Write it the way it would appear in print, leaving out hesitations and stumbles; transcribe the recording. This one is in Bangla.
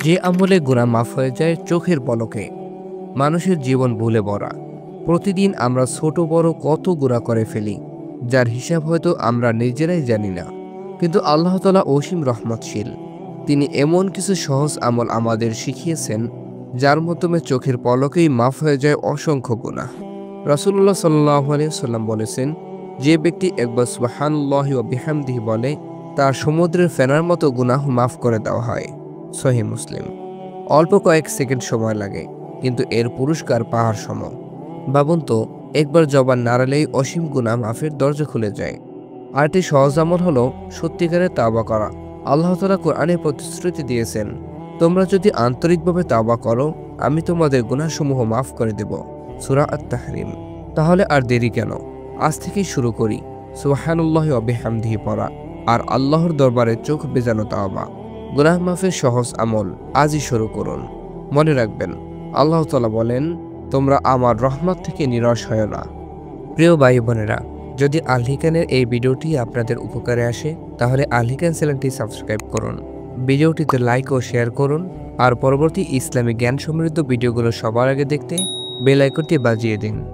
যে আমলে গুনাহ মাফ হয়ে যায় চোখের পলকে। মানুষের জীবন ভুলে ভরা। প্রতিদিন আমরা ছোট বড় কত গুনাহ করে ফেলি, যার হিসাব হয়তো আমরা নিজেরাই জানি না। কিন্তু আল্লাহ তাআলা অসীম রহমতশীল। তিনি এমন কিছু সহজ আমল আমাদের শিখিয়েছেন, যার মাধ্যমে চোখের পলকেই মাফ হয়ে যায় অসংখ্য গুনাহ। রাসূলুল্লাহ সাল্লাল্লাহু আলাইহি ওয়াসাল্লাম বলেছেন, যে ব্যক্তি একবার সুবহানাল্লাহি ওয়া বিহামদিহি বলে, তার সমুদ্রের ফেনার মতো গুনাহ মাফ করে দেওয়া হয়। সহিহ মুসলিম। অল্প কয়েক সেকেন্ড সময় লাগে, কিন্তু এর পুরস্কার পাহাড় সম। ভাবুন তো, একবার জবান নাড়ালেই অসীম গুনাহ মাফের দরজা খুলে যায়। আরেকটি সহজ আমল হলো সত্যিকারের তাওবা করা। আল্লাহ তাআলা কোরআনে প্রতিশ্রুতি দিয়েছেন, তোমরা যদি আন্তরিকভাবে তাওবা করো, আমি তোমাদের গুনাহসমূহ মাফ করে দেব। সূরা আত-তাহরিম। তাহলে আর দেরি কেন? আজ থেকেই শুরু করি সুবহানাল্লাহি ওয়া বিহামদিহি পড়া আর আল্লাহর দরবারে চোখ বেজানো তাওবা। গুনাহ মাফের সহজ আমল আজই শুরু করুন। মনে রাখবেন, আল্লাহ তাআলা বলেন, তোমরা আমার রহমত থেকে নিরাশ হয় না। প্রিয় ভাই বোনেরা, যদি আল হিকানের এই ভিডিওটি আপনাদের উপকারে আসে, তাহলে আল হিকান চ্যানেলটি সাবস্ক্রাইব করুন, ভিডিওটিতে লাইক ও শেয়ার করুন, আর পরবর্তী ইসলামিক জ্ঞান সমৃদ্ধ ভিডিওগুলো সবার আগে দেখতে বেল আইকনটি বাজিয়ে দিন।